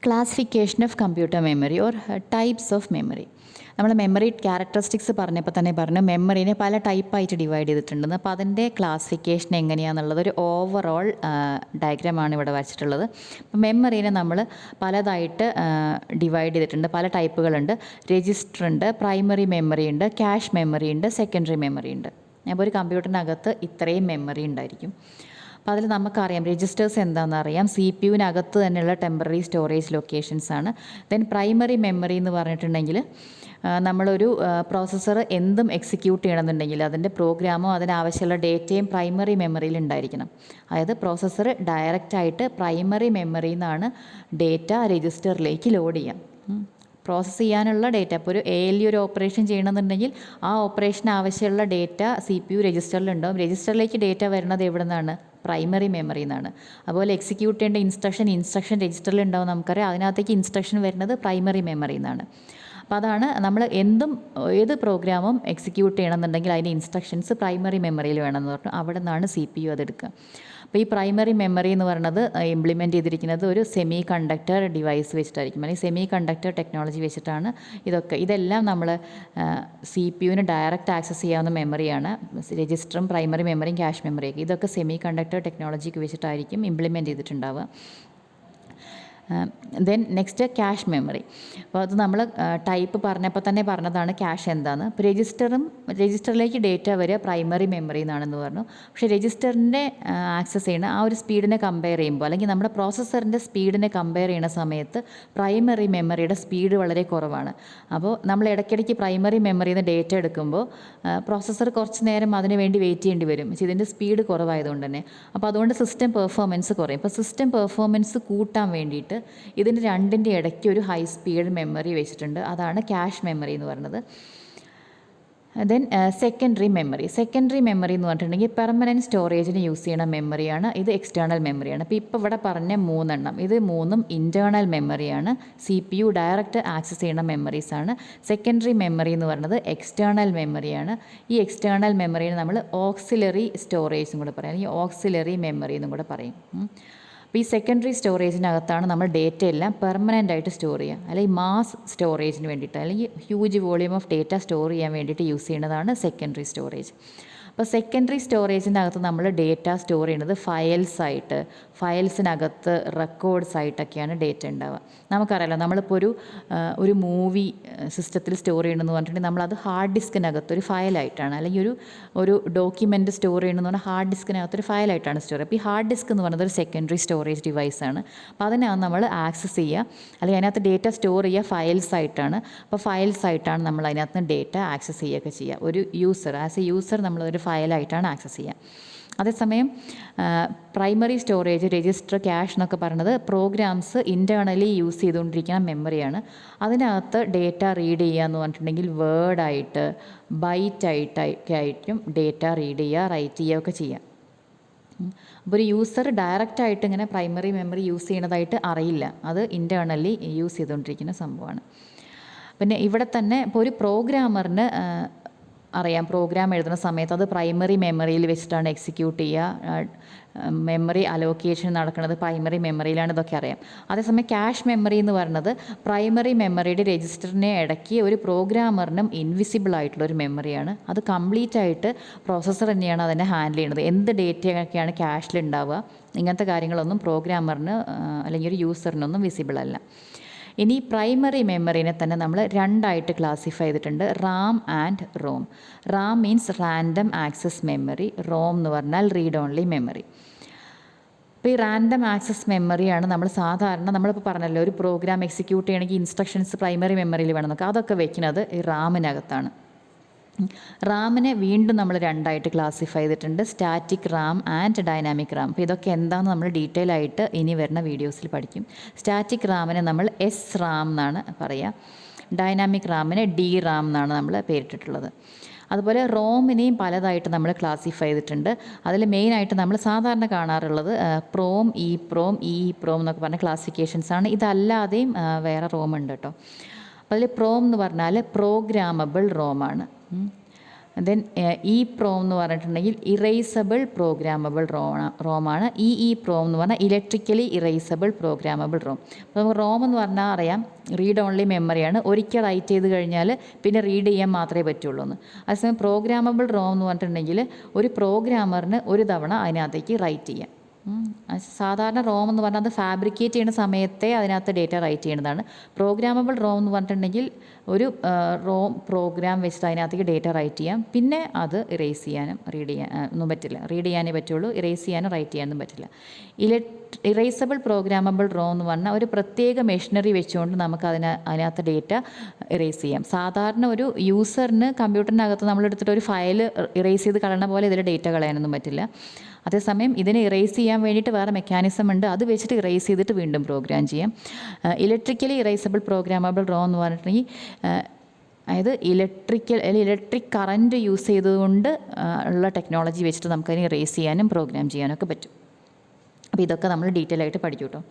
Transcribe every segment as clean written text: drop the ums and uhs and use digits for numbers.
Classification of computer memory or types of memory. നമ്മൾ memory characteristics പറഞ്ഞപ്പോൾ തന്നെ പറഞ്ഞു മെമ്മറീനെ പല ടൈപ്പായിട്ട് ഡിവൈഡ് ചെയ്തിട്ടുണ്ടെന്ന്. അപ്പോൾ അതിൻ്റെ ക്ലാസിഫിക്കേഷൻ എങ്ങനെയാണെന്നുള്ളത് ഒരു ഓവറോൾ ഡയഗ്രമാണ് ഇവിടെ വരച്ചിട്ടുള്ളത്. അപ്പോൾ മെമ്മറീനെ നമ്മൾ പലതായിട്ട് ഡിവൈഡ് ചെയ്തിട്ടുണ്ട്, പല ടൈപ്പുകളുണ്ട്. രജിസ്റ്റർ ഉണ്ട്, പ്രൈമറി മെമ്മറി ഉണ്ട്, ക്യാഷ് മെമ്മറി ഉണ്ട്, സെക്കൻഡറി മെമ്മറി ഉണ്ട്. അപ്പോൾ ഒരു കമ്പ്യൂട്ടറിനകത്ത് ഇത്രയും മെമ്മറി ഉണ്ടായിരിക്കും. അപ്പോൾ അതിൽ നമുക്കറിയാം രജിസ്റ്റേഴ്സ് എന്താണെന്ന് അറിയാം. സി പി യുവിനകത്ത് തന്നെയുള്ള ടെമ്പററി സ്റ്റോറേജ് ലൊക്കേഷൻസ് ആണ്. ദെൻ പ്രൈമറി മെമ്മറി എന്ന് പറഞ്ഞിട്ടുണ്ടെങ്കിൽ നമ്മളൊരു പ്രോസസ്സർ എന്തും എക്സിക്യൂട്ട് ചെയ്യണമെന്നുണ്ടെങ്കിൽ അതിൻ്റെ പ്രോഗ്രാമോ അതിനാവശ്യമുള്ള ഡേറ്റയും പ്രൈമറി മെമ്മറിയിൽ ഉണ്ടായിരിക്കണം. അതായത് പ്രോസസ്സർ ഡയറക്റ്റായിട്ട് പ്രൈമറി മെമ്മറിയിൽ നിന്നാണ് ഡേറ്റ രജിസ്റ്ററിലേക്ക് ലോഡ് ചെയ്യാം. പ്രോസസ്സ് ചെയ്യാനുള്ള ഡേറ്റ, ഇപ്പോൾ ഒരു ALU ഒരു ഓപ്പറേഷൻ ചെയ്യണമെന്നുണ്ടെങ്കിൽ ആ ഓപ്പറേഷന് ആവശ്യമുള്ള ഡേറ്റ സി പി യു രജിസ്റ്ററിലുണ്ടാവും. രജിസ്റ്ററിലേക്ക് ഡേറ്റ വരുന്നത് എവിടെ നിന്നാണ്? പ്രൈമറി മെമ്മറിയിൽ നിന്നാണ്. അതുപോലെ എക്സിക്യൂട്ട് ചെയ്യേണ്ട ഇൻസ്ട്രക്ഷൻ രജിസ്റ്ററിൽ ഉണ്ടാവും നമുക്കറിയാം. അതിനകത്തേക്ക് ഇൻസ്ട്രക്ഷൻ വരുന്നത് പ്രൈമറി മെമ്മറിയിൽ നിന്നാണ്. അപ്പോൾ അതാണ് നമ്മൾ ഏത് പ്രോഗ്രാമും എക്സിക്യൂട്ട് ചെയ്യണമെന്നുണ്ടെങ്കിൽ അതിൻ്റെ ഇൻസ്ട്രക്ഷൻസ് പ്രൈമറി മെമ്മറിയിൽ വേണമെന്ന് പറഞ്ഞു. അവിടെ നിന്നാണ് സി പി യു അതെടുക്കുക. അപ്പോൾ ഈ പ്രൈമറി മെമ്മറി എന്ന് പറയുന്നത് ഇംപ്ലിമെൻറ്റ് ചെയ്തിരിക്കുന്നത് ഒരു സെമി കണ്ടക്ടർ ഡിവൈസ് വെച്ചിട്ടായിരിക്കും, അല്ലെങ്കിൽ സെമി കണ്ടക്ടർ ടെക്നോളജി വെച്ചിട്ടാണ് ഇതെല്ലാം നമ്മൾ സി പി യുവിന് ഡയറക്റ്റ് ആക്സസ് ചെയ്യാവുന്ന മെമ്മറിയാണ്. രജിസ്റ്ററും പ്രൈമറി മെമ്മറിയും ക്യാഷ് മെമ്മറിയൊക്കെ ഇതൊക്കെ സെമി കണ്ടക്ടർ ടെക്നോളജിക്ക് വെച്ചിട്ടായിരിക്കും ഇംപ്ലിമെൻറ്റ് ചെയ്തിട്ടുണ്ടാവുക. Then next cache memory. അപ്പോൾ അത് നമ്മൾ ടൈപ്പ് പറഞ്ഞപ്പോൾ തന്നെ പറഞ്ഞതാണ് ക്യാഷ് എന്താണെന്ന്. ഇപ്പോൾ രജിസ്റ്ററിലേക്ക് ഡേറ്റ വരിക പ്രൈമറി മെമ്മറിയിൽ നിന്നാണെന്ന് പറഞ്ഞു. പക്ഷേ രജിസ്റ്ററിൻ്റെ ആക്സസ് ചെയ്യുന്ന ആ ഒരു സ്പീഡിനെ കമ്പയർ ചെയ്യുമ്പോൾ, അല്ലെങ്കിൽ നമ്മുടെ പ്രോസസ്സറിൻ്റെ സ്പീഡിനെ കമ്പയർ ചെയ്യുന്ന സമയത്ത് പ്രൈമറി മെമ്മറിയുടെ സ്പീഡ് വളരെ കുറവാണ്. അപ്പോൾ നമ്മൾ ഇടയ്ക്കിടയ്ക്ക് പ്രൈമറി മെമ്മറിയിൽ നിന്ന് ഡേറ്റ എടുക്കുമ്പോൾ പ്രോസസ്സർ കുറച്ച് നേരം അതിന് വേണ്ടി വെയിറ്റ് ചെയ്യേണ്ടി വരും. ഇതിൻ്റെ സ്പീഡ് കുറവായതുകൊണ്ട് തന്നെ. അപ്പോൾ അതുകൊണ്ട് സിസ്റ്റം പെർഫോമൻസ് കുറയും. ഇപ്പോൾ സിസ്റ്റം പെർഫോമൻസ് കൂട്ടാൻ വേണ്ടിയിട്ട് ഇതിന് രണ്ടിൻ്റെ ഇടയ്ക്ക് ഒരു ഹൈ സ്പീഡ് മെമ്മറി വെച്ചിട്ടുണ്ട്. അതാണ് ക്യാഷ് മെമ്മറി എന്ന് പറയുന്നത്. ദെൻ സെക്കൻഡറി മെമ്മറി എന്ന് പറഞ്ഞിട്ടുണ്ടെങ്കിൽ പെർമനൻറ്റ് സ്റ്റോറേജിന് യൂസ് ചെയ്യുന്ന മെമ്മറിയാണ്. ഇത് എക്സ്റ്റേണൽ മെമ്മറിയാണ്. ഇപ്പോൾ ഇവിടെ പറഞ്ഞ 3 എണ്ണം, ഇത് 3ഉം ഇൻറ്റേർണൽ മെമ്മറിയാണ്. C P U direct access ചെയ്യുന്ന മെമ്മറീസാണ്. സെക്കൻഡറി മെമ്മറി എന്ന് പറയുന്നത് എക്സ്റ്റേണൽ മെമ്മറിയാണ്. ഈ എക്സ്റ്റേണൽ മെമ്മറിയെ നമ്മൾ ഓക്സിലറി സ്റ്റോറേജ് എന്നും കൂടെ പറയും, അല്ലെങ്കിൽ ഓക്സിലറി മെമ്മറി എന്നും കൂടെ പറയും. അപ്പോൾ ഈ സെക്കൻഡറി സ്റ്റോറേജിനകത്താണ് നമ്മൾ ഡേറ്റ എല്ലാം പെർമനൻ്റ് ആയിട്ട് സ്റ്റോർ ചെയ്യുക, അല്ലെങ്കിൽ മാസ് സ്റ്റോറേജിന് വേണ്ടിയിട്ട്, അല്ലെങ്കിൽ huge volume of data store ചെയ്യാൻ വേണ്ടിയിട്ട് യൂസ് ചെയ്യുന്നതാണ് സെക്കൻഡറി സ്റ്റോറേജ്. അപ്പോൾ സെക്കൻഡറി സ്റ്റോറേജിനകത്ത് നമ്മൾ ഡേറ്റ സ്റ്റോർ ചെയ്യുന്നത് ഫയൽസിനകത്ത് റെക്കോർഡ്സ് ആയിട്ടൊക്കെയാണ് ഡേറ്റ ഉണ്ടാവുക. നമുക്കറിയാലോ, നമ്മളിപ്പോൾ ഒരു മൂവി സിസ്റ്റത്തിൽ സ്റ്റോർ ചെയ്യണമെന്ന് പറഞ്ഞിട്ടുണ്ടെങ്കിൽ നമ്മളത് ഹാർഡ് ഡിസ്കിനകത്ത് ഒരു ഫയലായിട്ടാണ്, അല്ലെങ്കിൽ ഒരു ഡോക്യുമെൻറ്റ് സ്റ്റോർ ചെയ്യണമെന്ന് പറഞ്ഞാൽ ഹാർഡ് ഡിസ്കിനകത്ത് ഒരു ഫയലായിട്ടാണ് സ്റ്റോർ ചെയ്യുക. അപ്പോൾ ഈ ഹാർഡ് ഡിസ്ക് എന്ന് പറയുന്നത് ഒരു സെക്കൻഡറി സ്റ്റോറേജ് ഡിവൈസാണ്. അപ്പോൾ അതിനകത്ത് നമ്മൾ ആക്സസ് ചെയ്യുക, അല്ലെങ്കിൽ അതിനകത്ത് ഡേറ്റ സ്റ്റോർ ചെയ്യുക ഫയൽസ് ആയിട്ടാണ്. അപ്പോൾ ഫയൽസ് ആയിട്ടാണ് നമ്മൾ അതിനകത്ത് നിന്ന് ഡേറ്റ ആക്സസ് ചെയ്യുകയൊക്കെ ചെയ്യുക. ഒരു ആസ് എ യൂസർ നമ്മളൊരു ഫയലായിട്ടാണ് ആക്സസ് ചെയ്യുക. അതേസമയം പ്രൈമറി സ്റ്റോറേജ്, രജിസ്റ്റർ, ക്യാഷ് എന്നൊക്കെ പറയുന്നത് പ്രോഗ്രാംസ് ഇൻറ്റേർണലി യൂസ് ചെയ്തുകൊണ്ടിരിക്കുന്ന മെമ്മറിയാണ്. അതിനകത്ത് ഡേറ്റ റീഡ് ചെയ്യുക എന്ന് പറഞ്ഞിട്ടുണ്ടെങ്കിൽ വേർഡായിട്ട് ബൈറ്റായിട്ടൊക്കെ ആയിരിക്കും ഡേറ്റ റീഡ് ചെയ്യുക, റൈറ്റ് ചെയ്യുകയൊക്കെ ചെയ്യാം. അപ്പോൾ ഒരു യൂസർ ഡയറക്റ്റായിട്ട് ഇങ്ങനെ പ്രൈമറി മെമ്മറി യൂസ് ചെയ്യുന്നതായിട്ട് അറിയില്ല, അത് ഇൻറ്റേർണലി യൂസ് ചെയ്തുകൊണ്ടിരിക്കുന്ന സംഭവമാണ്. പിന്നെ ഇവിടെ തന്നെ ഇപ്പോൾ ഒരു പ്രോഗ്രാമറിന് അറിയാം, പ്രോഗ്രാം എഴുതുന്ന സമയത്ത് അത് പ്രൈമറി മെമ്മറിയിൽ വെച്ചിട്ടാണ് എക്സിക്യൂട്ട് ചെയ്യുക. മെമ്മറി അലോക്കേഷൻ നടക്കുന്നത് പ്രൈമറി മെമ്മറിയിലാണ്, ഇതൊക്കെ അറിയാം. അതേസമയം ക്യാഷ് മെമ്മറി എന്ന് പറയുന്നത് പ്രൈമറി മെമ്മറിയുടെ രജിസ്റ്ററിനെ ഇടയ്ക്ക് ഒരു പ്രോഗ്രാമറിനും ഇൻവിസിബിൾ ആയിട്ടുള്ളൊരു മെമ്മറിയാണ്. അത് കംപ്ലീറ്റ് ആയിട്ട് പ്രോസസ്സർ തന്നെയാണ് അതിനെ ഹാൻഡിൽ ചെയ്യുന്നത്. എന്ത് ഡേറ്റയൊക്കെയാണ് ക്യാഷിൽ ഉണ്ടാവുക, ഇങ്ങനത്തെ കാര്യങ്ങളൊന്നും പ്രോഗ്രാമറിന് അല്ലെങ്കിൽ ഒരു യൂസറിനൊന്നും വിസിബിൾ അല്ല. ഇനി പ്രൈമറി മെമ്മറിനെ തന്നെ നമ്മൾ 2ആയിട്ട് ക്ലാസിഫൈ ചെയ്തിട്ടുണ്ട്, RAM and ROM. RAM means random access memory, ROM എന്ന് പറഞ്ഞാൽ റീഡ് ഓൺലി മെമ്മറി. അപ്പോൾ ഈ റാൻഡം ആക്സസ് മെമ്മറിയാണ് നമ്മളിപ്പോൾ പറഞ്ഞല്ലോ, ഒരു പ്രോഗ്രാം എക്സിക്യൂട്ട് ചെയ്യണമെങ്കിൽ ഇൻസ്ട്രക്ഷൻസ് പ്രൈമറി മെമ്മറിയിൽ വേണം എന്നൊക്കെ, അതൊക്കെ വെക്കുന്നത് ഈ റാമിനകത്താണ്. റാമിനെ വീണ്ടും നമ്മൾ 2ആയിട്ട് ക്ലാസിഫൈ ചെയ്തിട്ടുണ്ട്, static Ram and dynamic Ram. അപ്പോൾ ഇതൊക്കെ എന്താണെന്ന് നമ്മൾ ഡീറ്റെയിൽ ആയിട്ട് ഇനി വരുന്ന വീഡിയോസിൽ പഠിക്കും. സ്റ്റാറ്റിക് റാമിനെ നമ്മൾ എസ് റാം എന്നാണ് പറയുക, ഡൈനാമിക് റാമിനെ ഡി റാം എന്നാണ് നമ്മൾ പേരിട്ടിട്ടുള്ളത്. അതുപോലെ റോമിനെയും പലതായിട്ട് നമ്മൾ ക്ലാസിഫൈ ചെയ്തിട്ടുണ്ട്. അതിൽ മെയിനായിട്ട് നമ്മൾ സാധാരണ കാണാറുള്ളത് പ്രോം, ഇ പ്രോം എന്നൊക്കെ പറഞ്ഞ ക്ലാസിഫിക്കേഷൻസാണ്. ഇതല്ലാതെയും വേറെ റോം ഉണ്ട് കേട്ടോ. അപ്പോൾ അതിൽ പ്രോം എന്ന് പറഞ്ഞാൽ പ്രോഗ്രാമബിൾ റോമാണ്. ദെൻ ഇ പ്രോം എന്ന് പറഞ്ഞിട്ടുണ്ടെങ്കിൽ ഇറേസബിൾ പ്രോഗ്രാമബിൾ റോമാണ്. ഇ പ്രോം എന്ന് പറഞ്ഞാൽ ഇലക്ട്രിക്കലി ഇറേസബിൾ പ്രോഗ്രാമബിൾ റോം. അപ്പോൾ നമുക്ക് റോം എന്ന് പറഞ്ഞാൽ അറിയാം റീഡ് ഓൺലി മെമ്മറിയാണ്, ഒരിക്കൽ റൈറ്റ് ചെയ്ത് കഴിഞ്ഞാൽ പിന്നെ റീഡ് ചെയ്യാൻ മാത്രമേ പറ്റുള്ളൂ എന്ന്. അതേസമയം പ്രോഗ്രാമബിൾ റോം എന്ന് പറഞ്ഞിട്ടുണ്ടെങ്കിൽ ഒരു പ്രോഗ്രാമറിന് ഒരു തവണ അതിനകത്തേക്ക് റൈറ്റ് ചെയ്യാം. സാധാരണ റോം എന്ന് പറഞ്ഞാൽ അത് ഫാബ്രിക്കേറ്റ് ചെയ്യുന്ന സമയത്തെ അതിനകത്ത് ഡേറ്റ റൈറ്റ് ചെയ്യുന്നതാണ്. പ്രോഗ്രാമബിൾ റോം എന്ന് പറഞ്ഞിട്ടുണ്ടെങ്കിൽ ഒരു റോം പ്രോഗ്രാം വെച്ചിട്ട് അതിനകത്തേക്ക് ഡേറ്റ റൈറ്റ് ചെയ്യാം, പിന്നെ അത് ഇറേസ് ചെയ്യാനും റീഡ് ചെയ്യാൻ ഒന്നും പറ്റില്ല. റീഡ് ചെയ്യാനേ പറ്റുള്ളൂ, ഇറേസ് ചെയ്യാനും റൈറ്റ് ചെയ്യാനൊന്നും പറ്റില്ല. ഇറേസബിൾ പ്രോഗ്രാമബിൾ റോം എന്ന് പറഞ്ഞാൽ ഒരു പ്രത്യേക മെഷീനറി വെച്ചുകൊണ്ട് നമുക്ക് അതിനകത്ത് ഡേറ്റ ഇറേസ് ചെയ്യാം. സാധാരണ ഒരു യൂസറിന് കമ്പ്യൂട്ടറിനകത്ത് നമ്മളെടുത്തിട്ട് ഒരു ഫയൽ ഇറേസ് ചെയ്ത് കളയണ പോലെ ഇതിൽ ഡേറ്റ കളയാനൊന്നും പറ്റില്ല. അതേസമയം ഇതിനെ ഇറേസ് ചെയ്യാൻ വേണ്ടിയിട്ട് വേറെ മെക്കാനിസം ഉണ്ട്, അത് വെച്ചിട്ട് ഇറേസ് ചെയ്തിട്ട് വീണ്ടും പ്രോഗ്രാം ചെയ്യാം. ഇലക്ട്രിക്കലി ഇറേസബിൾ പ്രോഗ്രാമബിൾ റോം എന്ന് പറഞ്ഞിട്ടുണ്ടെങ്കിൽ അതായത് ഇലക്ട്രിക് കറൻറ്റ് യൂസ് ചെയ്തുകൊണ്ട് ഉള്ള ടെക്നോളജി വെച്ചിട്ട് നമുക്കതിനെ ഇറേസ് ചെയ്യാനും പ്രോഗ്രാം ചെയ്യാനൊക്കെ പറ്റും. അപ്പോൾ ഇതൊക്കെ നമ്മൾ ഡീറ്റെയിൽ ആയിട്ട് പഠിക്കും കേട്ടോ.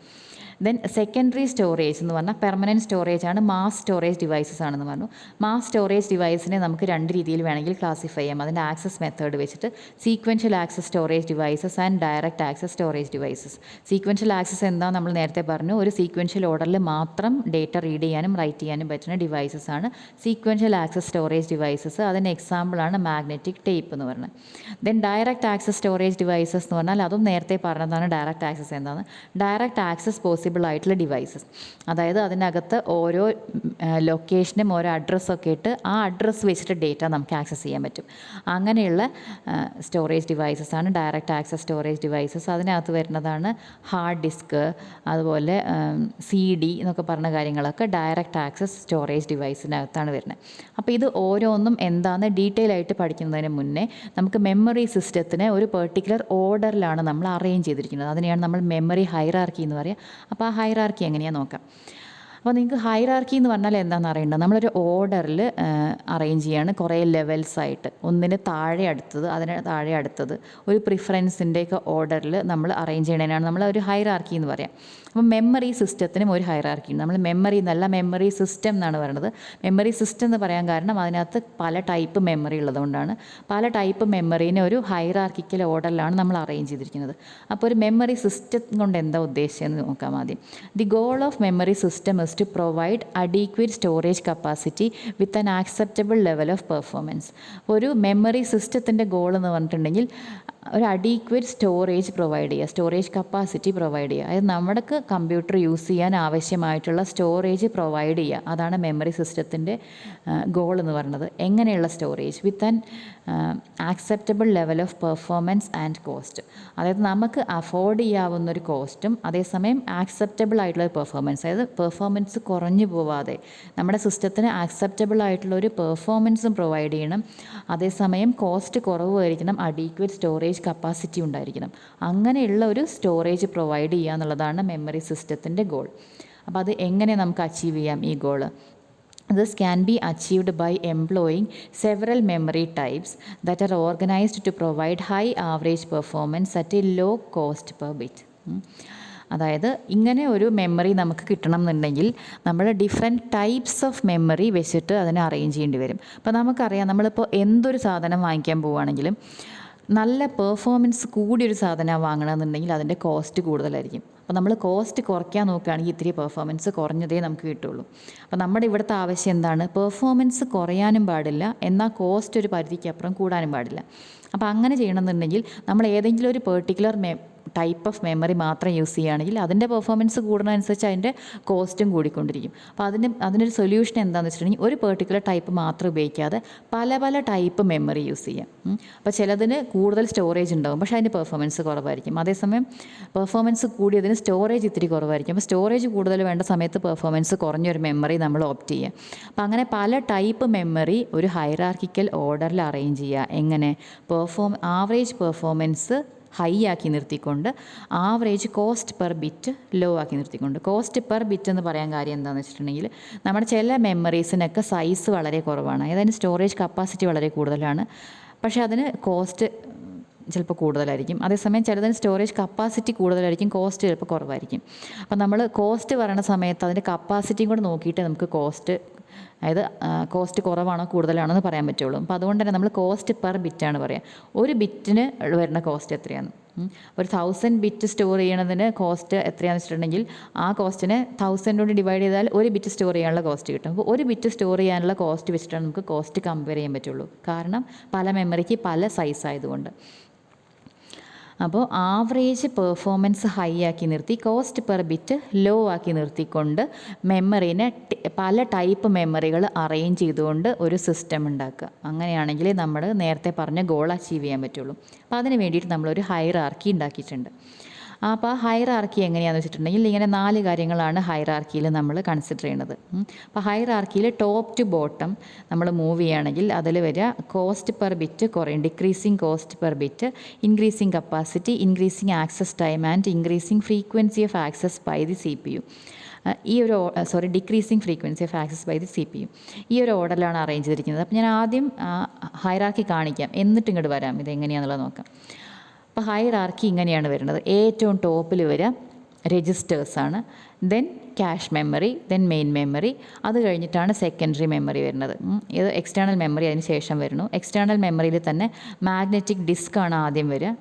ദെൻ സെക്കൻഡറി സ്റ്റോറേജ് എന്ന് പറഞ്ഞാൽ പെർമനൻറ്റ് സ്റ്റോറേജ് ആണ്, മാസ് സ്റ്റോറേജ് ഡിവൈസസ് ആണെന്ന് പറഞ്ഞു. മാസ് സ്റ്റോറേജ് ഡിവൈസിനെ നമുക്ക് രണ്ട് രീതിയിൽ വേണമെങ്കിൽ ക്ലാസിഫൈ ചെയ്യാം. അതിൻ്റെ ആക്സസ് മെത്തേഡ് വെച്ചിട്ട് sequential access storage devices and direct access storage devices. Sequential access എന്താ നമ്മൾ നേരത്തെ പറഞ്ഞു, ഒരു സീക്വൻഷ്യൽ ഓർഡറിൽ മാത്രം ഡേറ്റ റീഡ് ചെയ്യാനും റൈറ്റ് ചെയ്യാനും പറ്റുന്ന ഡിവൈസസ് ആണ് സീക്വൻഷ്യൽ ആക്സസ് സ്റ്റോറേജ് ഡിവൈസസ്. അതിന് എക്സാമ്പിളാണ് മാഗ്നറ്റിക് ടേപ്പ് എന്ന് പറഞ്ഞത്. Then direct access storage devices എന്ന് പറഞ്ഞാൽ അതും നേരത്തെ പറഞ്ഞതാണ്. ഡയറക്റ്റ് ആക്സസ് എന്താണ്? ഡയറക്റ്റ് ആക്സസ് പോസിബിൾ ആയിട്ടുള്ള ഡിവൈസസ്, അതായത് അതിനകത്ത് ഓരോ ലൊക്കേഷനും ഓരോ അഡ്രസ്സൊക്കെ ഇട്ട് ആ അഡ്രസ്സ് വെച്ചിട്ട് ഡേറ്റ നമുക്ക് ആക്സസ് ചെയ്യാൻ പറ്റും. അങ്ങനെയുള്ള സ്റ്റോറേജ് ഡിവൈസസ് ആണ് ഡയറക്റ്റ് ആക്സസ് സ്റ്റോറേജ് ഡിവൈസസ്. അതിനകത്ത് വരുന്നതാണ് ഹാർഡ് ഡിസ്ക്, അതുപോലെ CD എന്നൊക്കെ പറഞ്ഞ കാര്യങ്ങളൊക്കെ ഡയറക്റ്റ് ആക്സസ് സ്റ്റോറേജ് ഡിവൈസിനകത്താണ് വരുന്നത്. അപ്പോൾ ഇത് ഓരോന്നും എന്താണെന്ന് ഡീറ്റെയിൽ ആയിട്ട് പഠിക്കുന്നതിന് മുന്നേ നമുക്ക് മെമ്മറി സിസ്റ്റത്തിന് ഒരു പെർട്ടിക്കുലർ ഓർഡറിലാണ് നമ്മൾ അറേഞ്ച് ചെയ്തിരിക്കുന്നത്. അതിനെയാണ് നമ്മൾ മെമ്മറി ഹൈറാർക്കി എന്ന് പറയുക. അപ്പോൾ ആ ഹൈറാർക്കി എങ്ങനെയാണെന്ന് നോക്കാം. അപ്പോൾ നിങ്ങൾക്ക് ഹൈറാർക്കി എന്ന് പറഞ്ഞാൽ എന്താണെന്ന് അറിയേണ്ടത്, നമ്മളൊരു ഓർഡറിൽ അറേഞ്ച് ചെയ്യാണ് കുറേ ലെവൽസായിട്ട്, ഒന്നിന് താഴെ അടുത്തത്, അതിന് താഴെ അടുത്തത്, ഒരു പ്രിഫറൻസിൻ്റെയൊക്കെ ഓർഡറിൽ നമ്മൾ അറേഞ്ച് ചെയ്യണതിനാണ് നമ്മൾ ഒരു ഹൈറാർക്കി എന്ന് പറയാം. അപ്പം മെമ്മറി സിസ്റ്റത്തിനും ഒരു ഹൈറാർക്കി ഉണ്ട്. നമ്മൾ മെമ്മറി എന്നല്ല മെമ്മറി സിസ്റ്റം എന്നാണ് പറയുന്നത്. മെമ്മറി സിസ്റ്റം എന്ന് പറയാൻ കാരണം അതിനകത്ത് പല ടൈപ്പ് മെമ്മറി ഉള്ളതുകൊണ്ടാണ്. പല ടൈപ്പ് മെമ്മറീനെ ഒരു ഹൈറാർക്കിക്കൽ ഓർഡറിലാണ് നമ്മൾ അറേഞ്ച് ചെയ്തിരിക്കുന്നത്. അപ്പോൾ ഒരു മെമ്മറി സിസ്റ്റം കൊണ്ട് എന്താ ഉദ്ദേശിച്ചതെന്ന് നോക്കാം ആദ്യം. The goal of memory system is to provide adequate storage capacity with an acceptable level of performance. ഒരു മെമ്മറി സിസ്റ്റത്തിൻ്റെ ഗോൾ എന്ന് പറഞ്ഞിട്ടുണ്ടെങ്കിൽ ഒരു അഡീക്വേറ്റ് സ്റ്റോറേജ് പ്രൊവൈഡ് ചെയ്യുക, സ്റ്റോറേജ് കപ്പാസിറ്റി പ്രൊവൈഡ് ചെയ്യുക. അതായത് നമുക്ക് കമ്പ്യൂട്ടർ യൂസ് ചെയ്യാൻ ആവശ്യമായിട്ടുള്ള സ്റ്റോറേജ് പ്രൊവൈഡ് ചെയ്യുക. അതാണ് മെമ്മറി സിസ്റ്റത്തിൻ്റെ ഗോൾ എന്ന് പറയുന്നത്. എങ്ങനെയുള്ള storage? With an acceptable level of performance and cost. അതായത് നമുക്ക് അഫോർഡ് ചെയ്യാവുന്നൊരു കോസ്റ്റും അതേസമയം ആക്സെപ്റ്റബിൾ ആയിട്ടുള്ള പെർഫോമൻസ്, അതായത് പെർഫോമൻസ് കുറഞ്ഞു പോവാതെ നമ്മുടെ സിസ്റ്റത്തിന് ആക്സെപ്റ്റബിൾ ആയിട്ടുള്ള ഒരു പെർഫോമൻസും പ്രൊവൈഡ് ചെയ്യണം. അതേസമയം കോസ്റ്റ് കുറവായിരിക്കണം, അഡീക്വേറ്റ് സ്റ്റോറേജ് കപ്പാസിറ്റി ഉണ്ടായിരിക്കണം. അങ്ങനെയുള്ള ഒരു സ്റ്റോറേജ് പ്രൊവൈഡ് ചെയ്യുക എന്നുള്ളതാണ് മെമ്മറി സിസ്റ്റത്തിൻ്റെ ഗോൾ. അപ്പോൾ അത് എങ്ങനെ നമുക്ക് അച്ചീവ് ചെയ്യാം ഈ goal? This can be achieved by employing several memory types that are organized to provide high average performance at a low cost per bit. അതായത് ഇങ്ങനെ ഒരു മെമ്മറി നമുക്ക് കിട്ടണം എന്നുണ്ടെങ്കിൽ നമ്മൾ ഡിഫറെൻറ്റ് ടൈപ്സ് ഓഫ് മെമ്മറി വെച്ചിട്ട് അതിനെ അറേഞ്ച് ചെയ്യേണ്ടി വരും. അപ്പോൾ നമുക്കറിയാം, നമ്മളിപ്പോൾ എന്തൊരു സാധനം വാങ്ങിക്കാൻ പോവുകയാണെങ്കിലും നല്ല പെർഫോമൻസ് കൂടിയൊരു സാധനം വാങ്ങണമെന്നുണ്ടെങ്കിൽ അതിൻ്റെ കോസ്റ്റ് കൂടുതലായിരിക്കും. അപ്പോൾ നമ്മൾ കോസ്റ്റ് കുറയ്ക്കാൻ നോക്കുകയാണെങ്കിൽ ഇത്തിരി പെർഫോമൻസ് കുറഞ്ഞതേ നമുക്ക് കിട്ടുള്ളൂ. അപ്പോൾ നമ്മുടെ ഇവിടുത്തെ ആവശ്യം എന്താണ്? പെർഫോമൻസ് കുറയാനും പാടില്ല, എന്നാൽ കോസ്റ്റ് ഒരു പരിധിക്കപ്പുറം കൂടാനും പാടില്ല. അപ്പോൾ അങ്ങനെ ചെയ്യണമെന്നുണ്ടെങ്കിൽ നമ്മൾ ഏതെങ്കിലും ഒരു പെർട്ടിക്കുലർ ടൈപ്പ് ഓഫ് മെമ്മറി മാത്രം യൂസ് ചെയ്യുകയാണെങ്കിൽ അതിൻ്റെ പെർഫോമൻസ് കൂടുന്നതനുസരിച്ച് അതിൻ്റെ കോസ്റ്റും കൂടിക്കൊണ്ടിരിക്കും. അപ്പോൾ അതിനൊരു സൊല്യൂഷൻ എന്താണെന്ന് വെച്ചിട്ടുണ്ടെങ്കിൽ ഒരു പെർട്ടിക്കുലർ ടൈപ്പ് മാത്രം ഉപയോഗിക്കാതെ പല പല ടൈപ്പ് മെമ്മറി യൂസ് ചെയ്യാം. അപ്പോൾ ചിലതിന് കൂടുതൽ സ്റ്റോറേജ് ഉണ്ടാകും, പക്ഷേ അതിൻ്റെ പെർഫോമൻസ് കുറവായിരിക്കും. അതേസമയം പെർഫോമൻസ് കൂടിയതിന് സ്റ്റോറേജ് ഇത്തിരി കുറവായിരിക്കും. അപ്പോൾ സ്റ്റോറേജ് കൂടുതൽ വേണ്ട സമയത്ത് പെർഫോമൻസ് കുറഞ്ഞൊരു മെമ്മറി നമ്മൾ ഓപ്റ്റ് ചെയ്യുക. അപ്പോൾ അങ്ങനെ പല ടൈപ്പ് മെമ്മറി ഒരു ഹൈറാർക്കിക്കൽ ഓർഡറിൽ അറേഞ്ച് ചെയ്യുക. എങ്ങനെ? ആവറേജ് പെർഫോമൻസ് ഹൈ ആക്കി നിർത്തിക്കൊണ്ട് average cost per bit low ആക്കി നിർത്തിക്കൊണ്ട്. കോസ്റ്റ് പെർ ബിറ്റ് എന്ന് പറയാൻ കാര്യം എന്താണെന്ന് വെച്ചിട്ടുണ്ടെങ്കിൽ നമ്മുടെ ചില മെമ്മറീസിനൊക്കെ സൈസ് വളരെ കുറവാണ്, അതായത് സ്റ്റോറേജ് കപ്പാസിറ്റി വളരെ കൂടുതലാണ്, പക്ഷേ അതിന് കോസ്റ്റ് ചിലപ്പോൾ കൂടുതലായിരിക്കും. അതേസമയം ചിലതിന് സ്റ്റോറേജ് കപ്പാസിറ്റി കൂടുതലായിരിക്കും, കോസ്റ്റ് ചിലപ്പോൾ കുറവായിരിക്കും. അപ്പോൾ നമ്മൾ കോസ്റ്റ് പറയുന്ന സമയത്ത് അതിൻ്റെ കപ്പാസിറ്റിയും കൂടെ നോക്കിയിട്ട് നമുക്ക് കോസ്റ്റ്, അതായത് കോസ്റ്റ് കുറവാണോ കൂടുതലാണോ എന്ന് പറയാൻ പറ്റുള്ളൂ. അപ്പോൾ അതുകൊണ്ട് തന്നെ നമ്മൾ കോസ്റ്റ് പെർ ബിറ്റാണ് പറയുക. ഒരു ബിറ്റിന് വരുന്ന കോസ്റ്റ് എത്രയാണ്. ഒരു 1000 ബിറ്റ് സ്റ്റോർ ചെയ്യണതിന് കോസ്റ്റ് എത്രയാണെന്ന് വെച്ചിട്ടുണ്ടെങ്കിൽ ആ കോസ്റ്റിനെ 1000 കൊണ്ട് ഡിവൈഡ് ചെയ്താൽ ഒരു ബിറ്റ് സ്റ്റോർ ചെയ്യാനുള്ള കോസ്റ്റ് കിട്ടും. അപ്പോൾ ഒരു ബിറ്റ് സ്റ്റോർ ചെയ്യാനുള്ള കോസ്റ്റ് വെച്ചിട്ടാണ് നമുക്ക് കോസ്റ്റ് കമ്പയർ ചെയ്യാൻ പറ്റുള്ളൂ. കാരണം പല മെമ്മറിക്ക് പല സൈസ് ആയതുകൊണ്ട്. അപ്പോൾ ആവറേജ് പെർഫോമൻസ് ഹൈ ആക്കി നിർത്തി കോസ്റ്റ് പെർ ബിറ്റ് ലോ ആക്കി നിർത്തിക്കൊണ്ട് മെമ്മറീനെ പല ടൈപ്പ് മെമ്മറികൾ അറേഞ്ച് ചെയ്തുകൊണ്ട് ഒരു സിസ്റ്റം ഉണ്ടാക്കുക. അങ്ങനെയാണെങ്കിൽ നമ്മൾ നേരത്തെ പറഞ്ഞ ഗോൾ അച്ചീവ് ചെയ്യാൻ പറ്റുള്ളൂ. അപ്പോൾ അതിന് വേണ്ടിയിട്ട് നമ്മളൊരു ഹൈറാർക്കി ഉണ്ടാക്കിയിട്ടുണ്ട്. അപ്പോൾ ആ ഹൈറാർക്കി എങ്ങനെയാണെന്ന് വെച്ചിട്ടുണ്ടെങ്കിൽ ഇങ്ങനെ 4 കാര്യങ്ങളാണ് ഹൈറാർക്കിയിൽ നമ്മൾ കൺസിഡർ ചെയ്യുന്നത്. അപ്പോൾ ഹൈറാർക്കിയിൽ ടോപ്പ് ടു ബോട്ടം നമ്മൾ മൂവ് ചെയ്യുകയാണെങ്കിൽ അതിൽ വരിക കോസ്റ്റ് പെർ ബിറ്റ് കുറയും, decreasing cost per bit, increasing capacity, increasing access time and increasing frequency of access by the CPU. ഈ ഒരു decreasing frequency of access by the CPU. ഈ ഒരു ഓർഡറിലാണ് arrange ചെയ്തിരിക്കുന്നത്. അപ്പോൾ ഞാൻ ആദ്യം ഹൈറാർക്കി കാണിക്കാം, എന്നിട്ട് ഇങ്ങോട്ട് വരാം ഇതെങ്ങനെയാണെന്നുള്ളത് നോക്കാം. അപ്പോൾ ഹൈറാർക്കി ഇങ്ങനെയാണ് വരുന്നത്. ഏറ്റവും ടോപ്പിൽ വരിക രജിസ്റ്റേഴ്സാണ്, then cache memory, then main memory, അത് കഴിഞ്ഞിട്ടാണ് സെക്കൻഡറി മെമ്മറി വരുന്നത്. ഇത് എക്സ്റ്റേണൽ മെമ്മറി അതിന് ശേഷം വരുന്നു. എക്സ്റ്റേണൽ മെമ്മറിയിൽ തന്നെ മാഗ്നറ്റിക് ഡിസ്ക് ആണ് ആദ്യം വരിക.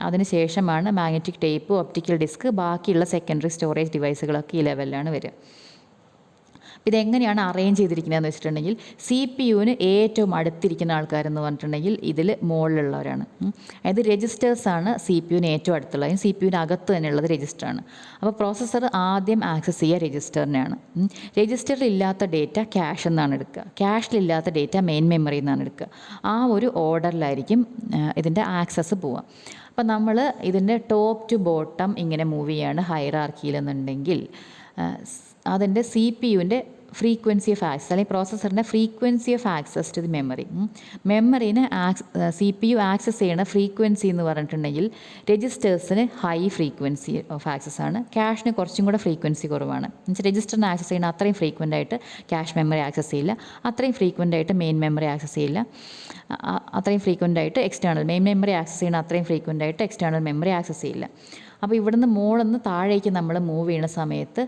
അതിന് ശേഷമാണ് മാഗ്നറ്റിക് ടേപ്പ്, ഒപ്റ്റിക്കൽ ഡിസ്ക്, ബാക്കിയുള്ള സെക്കൻഡറി സ്റ്റോറേജ് ഡിവൈസുകളൊക്കെ ഈ ലെവലിലാണ് വരിക. ഇതെങ്ങനെയാണ് അറേഞ്ച് ചെയ്തിരിക്കുന്നതെന്ന് വെച്ചിട്ടുണ്ടെങ്കിൽ CPU-ന് ഏറ്റവും അടുത്തിരിക്കുന്ന ആൾക്കാരെന്ന് പറഞ്ഞിട്ടുണ്ടെങ്കിൽ ഇതിൽ മുകളിലുള്ളവരാണ്. അതായത് രജിസ്റ്റേഴ്സാണ് CPU-ന് ഏറ്റവും അടുത്തുള്ളത്. CPU-ന് അകത്ത് തന്നെയുള്ളത് രജിസ്റ്ററാണ്. അപ്പോൾ പ്രോസസ്സർ ആദ്യം ആക്സസ് ചെയ്യുക രജിസ്റ്ററിനെയാണ്. രജിസ്റ്ററിൽ ഇല്ലാത്ത ഡേറ്റ ക്യാഷ് എന്നാണ് എടുക്കുക, ക്യാഷിലില്ലാത്ത ഡേറ്റ മെയിൻ മെമ്മറിയിൽ നിന്നാണ് എടുക്കുക. ആ ഒരു ഓർഡറിലായിരിക്കും ഇതിൻ്റെ ആക്സസ് പോവുക. അപ്പോൾ നമ്മൾ ഇതിൻ്റെ ടോപ്പ് ടു ബോട്ടം ഇങ്ങനെ മൂവ് ചെയ്യാണ് ഹൈറാർക്കിയിലെന്നുണ്ടെങ്കിൽ അതിൻ്റെ CPU-ൻ്റെ ഫ്രീക്വൻസി ഓഫ് ആക്സസ് അല്ലെങ്കിൽ പ്രോസസ്സറിൻ്റെ frequency of access to the memory. മെമ്മറീനെ CPU ആക്സസ് ചെയ്യുന്ന ഫ്രീക്വൻസി എന്ന് പറഞ്ഞിട്ടുണ്ടെങ്കിൽ രജിസ്റ്റേഴ്സിന് ഹൈ ഫ്രീക്വൻസി ഓഫ് ആക്സസ് ആണ്, ക്യാഷിന് കുറച്ചും കൂടെ ഫ്രീക്വൻസി കുറവാണ്. എന്നുവെച്ചാൽ രജിസ്റ്ററിന് ആക്സസ് ചെയ്യുന്ന അത്രയും ഫ്രീക്വൻ്റ് ആയിട്ട് ക്യാഷ് മെമ്മറി ആക്സസ് ചെയ്യില്ല, അത്രയും ഫ്രീക്വൻ്റ് ആയിട്ട് മെയിൻ മെമ്മറി ആക്സസ് ചെയ്യില്ല, അത്രയും ഫ്രീക്വൻ്റ് ആയിട്ട് എക്സ്റ്റേണൽ മെയിൻ മെമ്മറി ആക്സസ് ചെയ്യുന്ന അത്രയും ഫ്രീക്വൻ്റ് ആയിട്ട് എക്സ്റ്റേണൽ മെമ്മറി ആക്സസ് ചെയ്യില്ല. അപ്പോൾ ഇവിടുന്ന് മുകളിൽ താഴേക്ക് നമ്മൾ മൂവ് ചെയ്യുന്ന സമയത്ത്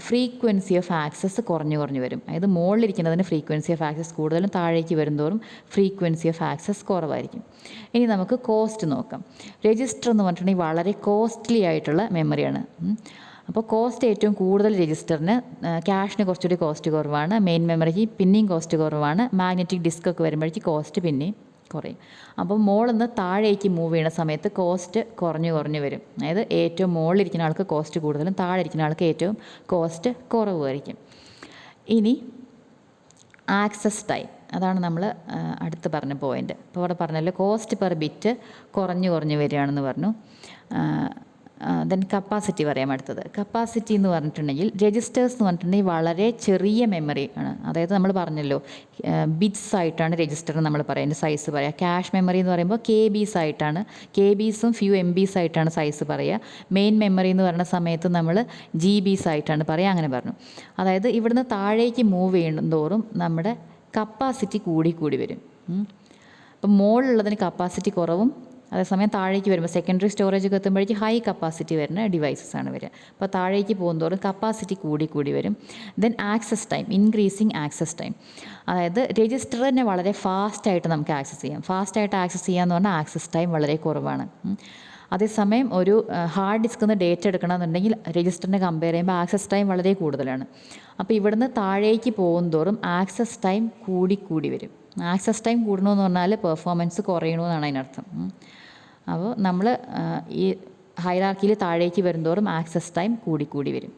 ഫ്രീക്വൻസി ഓഫ് ആക്സസ് കുറഞ്ഞു വരും. അതായത് മുകളിലിരിക്കുന്നതിന് ഫ്രീക്വൻസി ഓഫ് ആക്സസ് കൂടുതലും, താഴേക്ക് വരുന്തോറും ഫ്രീക്വൻസി ഓഫ് ആക്സസ് കുറവായിരിക്കും. ഇനി നമുക്ക് കോസ്റ്റ് നോക്കാം. രജിസ്റ്റർ എന്ന് പറഞ്ഞിട്ടുണ്ടെങ്കിൽ വളരെ കോസ്റ്റ്ലി ആയിട്ടുള്ള മെമ്മറിയാണ്. അപ്പോൾ കോസ്റ്റ് ഏറ്റവും കൂടുതൽ രജിസ്റ്ററിന്, ക്യാഷിന് കുറച്ചുകൂടി കോസ്റ്റ് കുറവാണ്, മെയിൻ മെമ്മറിക്ക് പിന്നെയും കോസ്റ്റ് കുറവാണ്, മാഗ്നറ്റിക് ഡിസ്ക് ഒക്കെ വരുമ്പോഴേക്ക് കോസ്റ്റ് പിന്നെയും കുറയും. അപ്പോൾ മുകളിൽ നിന്ന് താഴേക്ക് മൂവ് ചെയ്യുന്ന സമയത്ത് കോസ്റ്റ് കുറഞ്ഞു വരും. അതായത് ഏറ്റവും മുകളിലിരിക്കുന്ന ആൾക്ക് കോസ്റ്റ് കൂടുതലും, താഴെ ഇരിക്കുന്ന ആൾക്ക് ഏറ്റവും കോസ്റ്റ് കുറവുമായിരിക്കും. ഇനി ആക്സസ് ടൈം, അതാണ് നമ്മൾ അടുത്ത് പറഞ്ഞ പോയിൻ്റ്. ഇപ്പോൾ ഇവിടെ പറഞ്ഞല്ലോ കോസ്റ്റ് പെർ ബിറ്റ് കുറഞ്ഞു വരികയാണെന്ന് പറഞ്ഞു. ദെൻ കപ്പാസിറ്റി പറയാം അടുത്തത്. കപ്പാസിറ്റി എന്ന് പറഞ്ഞിട്ടുണ്ടെങ്കിൽ രജിസ്റ്റേഴ്സ് എന്ന് പറഞ്ഞിട്ടുണ്ടെങ്കിൽ വളരെ ചെറിയ മെമ്മറി ആണ്. അതായത് നമ്മൾ പറഞ്ഞല്ലോ ബിറ്റ്സ് ആയിട്ടാണ് രജിസ്റ്റർ നമ്മൾ പറയുന്നത് സൈസ് പറയുക. ക്യാഷ് മെമ്മറി എന്ന് പറയുമ്പോൾ KBs ആയിട്ടാണ്, KBsഉം ഫ്യൂ MBs ആയിട്ടാണ് സൈസ് പറയുക. മെയിൻ മെമ്മറി എന്ന് പറയുന്ന സമയത്ത് നമ്മൾ GBs ആയിട്ടാണ് പറയുക. അങ്ങനെ പറഞ്ഞു. അതായത് ഇവിടുന്ന് താഴേക്ക് മൂവ് ചെയ്യുന്നതോറും നമ്മുടെ കപ്പാസിറ്റി കൂടി വരും. അപ്പം മുകളിലുള്ളതിന് കപ്പാസിറ്റി കുറവും, അതേസമയം താഴേക്ക് വരുമ്പോൾ സെക്കൻഡറി സ്റ്റോറേജൊക്കെ എത്തുമ്പോഴേക്ക് ഹൈ കപ്പാസിറ്റി വരുന്ന ഡിവൈസസ് ആണ് വരിക. അപ്പോൾ താഴേക്ക് പോകുന്നതോറും കപ്പാസിറ്റി കൂടി വരും. Then access time, increasing access time. അതായത് രജിസ്റ്ററിനെ വളരെ ഫാസ്റ്റായിട്ട് നമുക്ക് ആക്സസ് ചെയ്യാം. ഫാസ്റ്റായിട്ട് ആക്സസ് ചെയ്യാമെന്ന് പറഞ്ഞാൽ ആക്സസ് ടൈം വളരെ കുറവാണ്. അതേസമയം ഒരു ഹാർഡ് ഡിസ്കിൽ നിന്ന് ഡേറ്റ എടുക്കണമെന്നുണ്ടെങ്കിൽ രജിസ്റ്ററിനെ കമ്പയർ ചെയ്യുമ്പോൾ ആക്സസ് ടൈം വളരെ കൂടുതലാണ്. അപ്പോൾ ഇവിടുന്ന് താഴേക്ക് പോകുന്നതോറും ആക്സസ് ടൈം കൂടി വരും. ആക്സസ് ടൈം കൂടണമെന്ന് പറഞ്ഞാൽ പെർഫോമൻസ് കുറയണമെന്നാണ് അതിനർത്ഥം. അപ്പോൾ നമ്മൾ ഈ ഹൈറാർക്കിയിൽ താഴേക്ക് വരുന്തോറും ആക്സസ് ടൈം കൂടി വരും,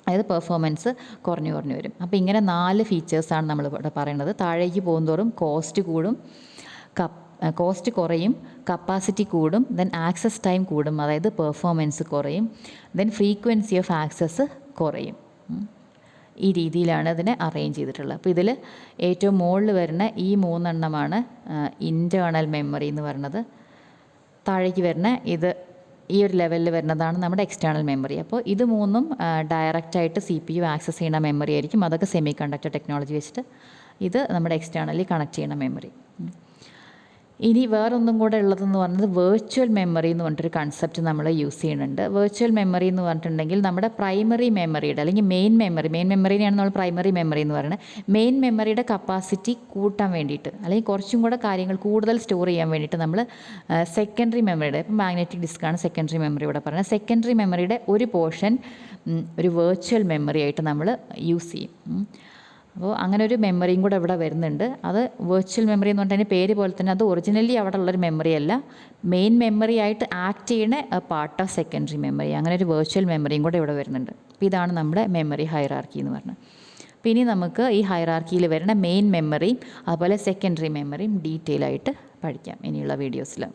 അതായത് പെർഫോമൻസ് കുറഞ്ഞു വരും. അപ്പോൾ ഇങ്ങനെ 4 ഫീച്ചേഴ്സാണ് നമ്മൾ ഇവിടെ പറയുന്നത്. താഴേക്ക് പോകുന്തോറും കോസ്റ്റ് കൂടും, കോസ്റ്റ് കുറയും, കപ്പാസിറ്റി കൂടും, ദെൻ ആക്സസ് ടൈം കൂടും, അതായത് പെർഫോമൻസ് കുറയും, ദെൻ ഫ്രീക്വൻസി ഓഫ് ആക്സസ് കുറയും. ഈ രീതിയിലാണ് ഇതിനെ അറേഞ്ച് ചെയ്തിട്ടുള്ളത്. അപ്പോൾ ഇതിൽ ഏറ്റവും മുകളിൽ വരുന്ന ഈ 3 എണ്ണമാണ് ഇൻറ്റേർണൽ മെമ്മറി എന്ന് പറയുന്നത്. താഴേക്ക് വരുന്ന ഇത് ഈ ഒരു ലെവലിൽ വരുന്നതാണ് നമ്മുടെ എക്സ്റ്റേണൽ മെമ്മറി. അപ്പോൾ ഇത് 3ഉം ഡയറക്റ്റായിട്ട് CPU ആക്സസ് ചെയ്യുന്ന മെമ്മറി ആയിരിക്കും. അതൊക്കെ സെമി കണ്ടക്ടർ ടെക്നോളജി വെച്ചിട്ട് ഇത് നമ്മുടെ എക്സ്റ്റേണലി കണക്ട് ചെയ്യുന്ന മെമ്മറി. ഇനി വേറൊന്നും കൂടെ ഉള്ളതെന്ന് പറഞ്ഞത് വെർച്വൽ മെമ്മറി എന്ന് പറഞ്ഞിട്ടൊരു കൺസെപ്റ്റ് നമ്മൾ യൂസ് ചെയ്യുന്നുണ്ട്. വെർച്വൽ മെമ്മറി എന്ന് പറഞ്ഞിട്ടുണ്ടെങ്കിൽ നമ്മുടെ പ്രൈമറി മെമ്മറിയുടെ അല്ലെങ്കിൽ മെയിൻ മെമ്മറിനെയാണ് നമ്മൾ പ്രൈമറി മെമ്മറി എന്ന് പറയുന്നത്. മെയിൻ മെമ്മറിയുടെ കപ്പാസിറ്റി കൂട്ടാൻ വേണ്ടിയിട്ട് അല്ലെങ്കിൽ കുറച്ചും കൂടെ കാര്യങ്ങൾ കൂടുതൽ സ്റ്റോർ ചെയ്യാൻ വേണ്ടിയിട്ട് നമ്മൾ സെക്കൻഡറി മെമ്മറിയുടെ, ഇപ്പം മാഗ്നറ്റിക് ഡിസ്ക്കാണ് സെക്കൻഡറി മെമ്മറി ഇവിടെ പറയുന്നത്, സെക്കൻഡറി മെമ്മറിയുടെ ഒരു പോർഷൻ ഒരു വെർച്വൽ മെമ്മറി ആയിട്ട് നമ്മൾ യൂസ് ചെയ്യും. അപ്പോൾ അങ്ങനെ ഒരു മെമ്മറിയും കൂടെ ഇവിടെ വരുന്നുണ്ട്. അത് വെർച്വൽ മെമ്മറി എന്ന് പറഞ്ഞാൽ അതിൻ്റെ പേര് പോലെ തന്നെ അത് ഒറിജിനലി അവിടെ ഉള്ളൊരു മെമ്മറി അല്ല, മെയിൻ മെമ്മറി ആയിട്ട് ആക്ട് ചെയ്യുന്ന പാർട്ട് ഓഫ് സെക്കൻഡറി മെമ്മറി. അങ്ങനെ ഒരു വെർച്വൽ മെമ്മറിയും കൂടെ ഇവിടെ വരുന്നുണ്ട്. അപ്പോൾ ഇതാണ് നമ്മുടെ മെമ്മറി ഹൈറാർക്കി എന്ന് പറഞ്ഞത്. അപ്പോൾ ഇനി നമുക്ക് ഈ ഹൈറാർക്കിയിൽ വരുന്ന മെയിൻ മെമ്മറിയും അതുപോലെ സെക്കൻഡറി മെമ്മറിയും ഡീറ്റെയിൽ ആയിട്ട് പഠിക്കാം ഇനിയുള്ള വീഡിയോസിൽ.